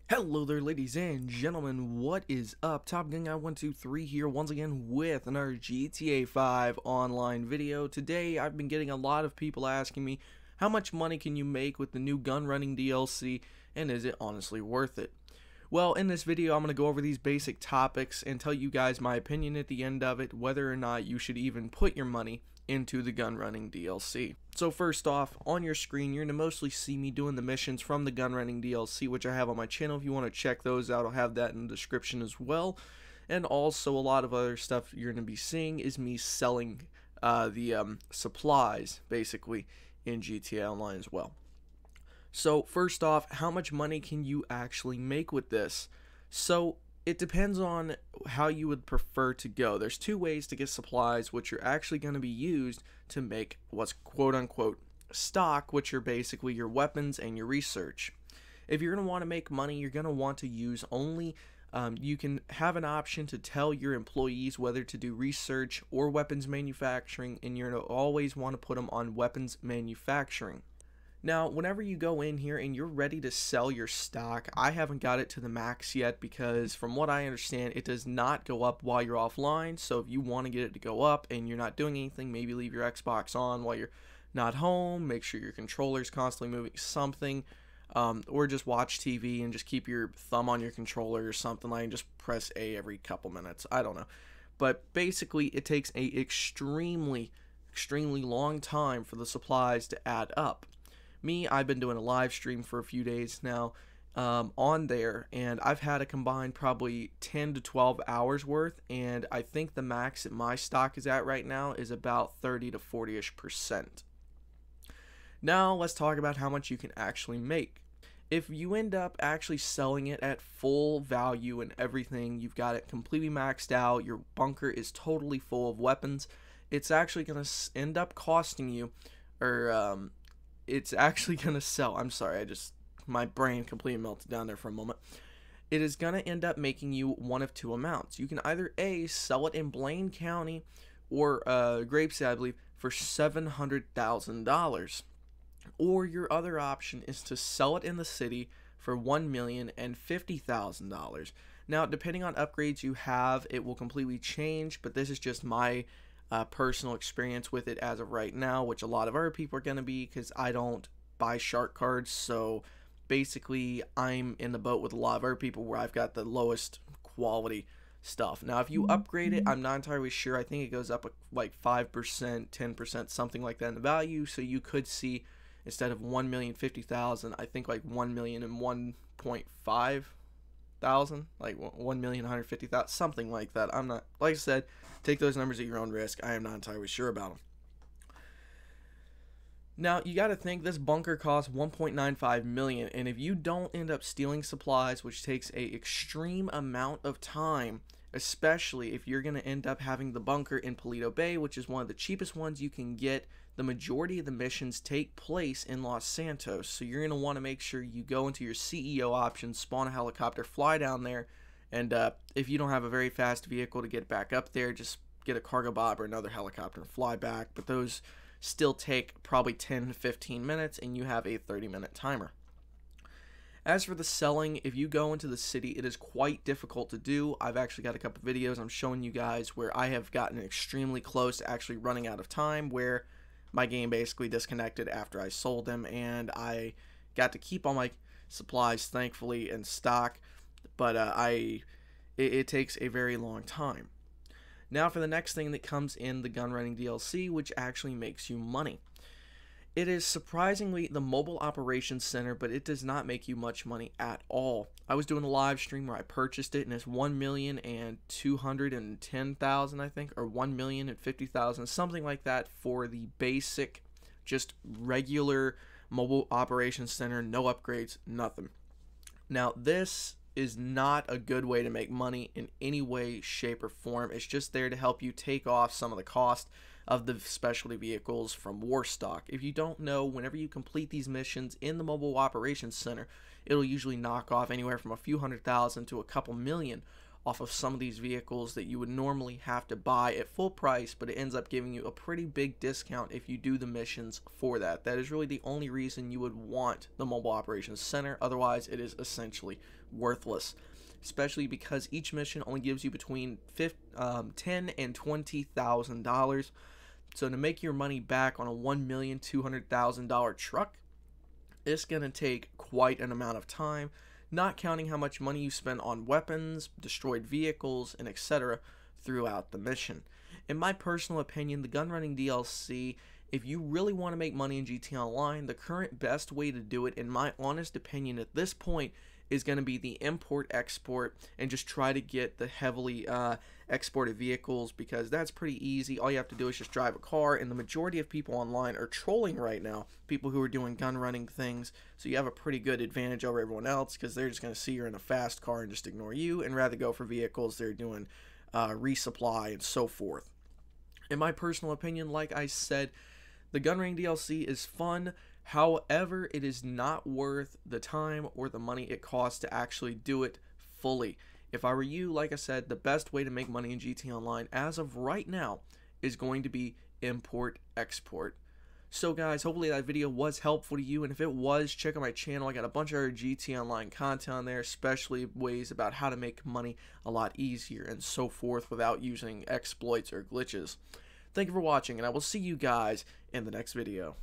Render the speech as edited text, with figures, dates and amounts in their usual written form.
Hello there, ladies and gentlemen, what is up? Top Gun Guy 123 here once again with another GTA 5 online video. Today I've been getting a lot of people asking me how much money can you make with the new gun running DLC, and is it honestly worth it? Well, in this video I'm going to go over these basic topics and tell you guys my opinion at the end of it, whether or not you should even put your money into the gun running DLC. So first off, on your screen you're going to mostly see me doing the missions from the gun running DLC, which I have on my channel. If you want to check those out, I'll have that in the description as well. And also a lot of other stuff you're going to be seeing is me selling the supplies basically in GTA Online as well. So first off, how much money can you actually make with this? So it depends on how you would prefer to go. There's two ways to get supplies, which are actually going to be used to make what's quote-unquote stock, which are basically your weapons and your research. If you're going to want to make money, you're going to want to use only, you can have an option to tell your employees whether to do research or weapons manufacturing, and you're going to always want to put them on weapons manufacturing. Now, whenever you go in here and you're ready to sell your stock, I haven't got it to the max yet because from what I understand, it does not go up while you're offline. So if you want to get it to go up and you're not doing anything, maybe leave your Xbox on while you're not home, make sure your controller's constantly moving something, or just watch TV and just keep your thumb on your controller or something like, and just press A every couple minutes. I don't know. But basically, it takes a extremely long time for the supplies to add up. I've been doing a live stream for a few days now on there, and I've had a combined probably 10 to 12 hours worth, and I think the max that my stock is at right now is about 30 to 40-ish%. Now let's talk about how much you can actually make. If you end up actually selling it at full value and everything, you've got it completely maxed out, your bunker is totally full of weapons, it's actually going to end up costing you, or it's actually going to sell. I'm sorry, my brain completely melted down there for a moment. It is going to end up making you one of two amounts. You can either A, sell it in Blaine County or Grapeseed, I believe, for $700,000. Or your other option is to sell it in the city for $1,050,000. Now, depending on upgrades you have, it will completely change, but this is just my personal experience with it as of right now, which a lot of other people are going to be, because I don't buy shark cards. So basically I'm in the boat with a lot of other people where I've got the lowest quality stuff. Now if you upgrade it, I'm not entirely sure, I think it goes up like 5%, 10%, something like that in the value. So you could see, instead of 1,050,000, I think like 1,001,500, like 1,150,000, something like that. I'm not, like I said, take those numbers at your own risk. I am not entirely sure about them. Now you got to think this bunker costs 1.95 million, and if you don't end up stealing supplies, which takes a extreme amount of time, especially if you're going to end up having the bunker in Paleto Bay, which is one of the cheapest ones you can get, the majority of the missions take place in Los Santos. So you're going to want to make sure you go into your CEO options, spawn a helicopter, fly down there, and if you don't have a very fast vehicle to get back up there, just get a cargo bob or another helicopter and fly back. But those still take probably 10 to 15 minutes, and you have a 30-minute timer. As for the selling, if you go into the city, it is quite difficult to do. I've actually got a couple videos I'm showing you guys where I have gotten extremely close to actually running out of time, where my game basically disconnected after I sold them, and I got to keep all my supplies, thankfully, in stock, but it takes a very long time. Now for the next thing that comes in the gun running DLC, which actually makes you money. It is surprisingly the mobile operations center, but it does not make you much money at all. I was doing a live stream where I purchased it, and it's 1,210,000, I think, or 1,050,000, something like that, for the basic, just regular mobile operations center, no upgrades, nothing. Now this is not a good way to make money in any way, shape, or form. It's just there to help you take off some of the cost of the specialty vehicles from war stock. If you don't know, whenever you complete these missions in the mobile operations center, it'll usually knock off anywhere from a few $100,000 to a couple million off of some of these vehicles that you would normally have to buy at full price, but it ends up giving you a pretty big discount if you do the missions for that. That is really the only reason you would want the Mobile Operations Center. Otherwise, it is essentially worthless, especially because each mission only gives you between $10,000 and $20,000. So to make your money back on a $1,200,000 truck, it's going to take quite an amount of time, not counting how much money you spend on weapons, destroyed vehicles, and etc. throughout the mission. In my personal opinion, the gun running DLC, if you really want to make money in GTA Online, the current best way to do it, in my honest opinion at this point, is going to be the import-export, and just try to get the heavily exported vehicles, because that's pretty easy. All you have to do is just drive a car, and the majority of people online are trolling right now, people who are doing gun running things, so you have a pretty good advantage over everyone else, because they're just going to see you're in a fast car and just ignore you, and rather go for vehicles they're doing resupply and so forth. In my personal opinion, like I said, the GUNRUNING DLC is fun. However, it is not worth the time or the money it costs to actually do it fully. If I were you, like I said, the best way to make money in GTA Online as of right now is going to be import-export. So guys, hopefully that video was helpful to you, and if it was, check out my channel. I got a bunch of other GTA Online content on there, especially ways about how to make money a lot easier and so forth without using exploits or glitches. Thank you for watching, and I will see you guys in the next video.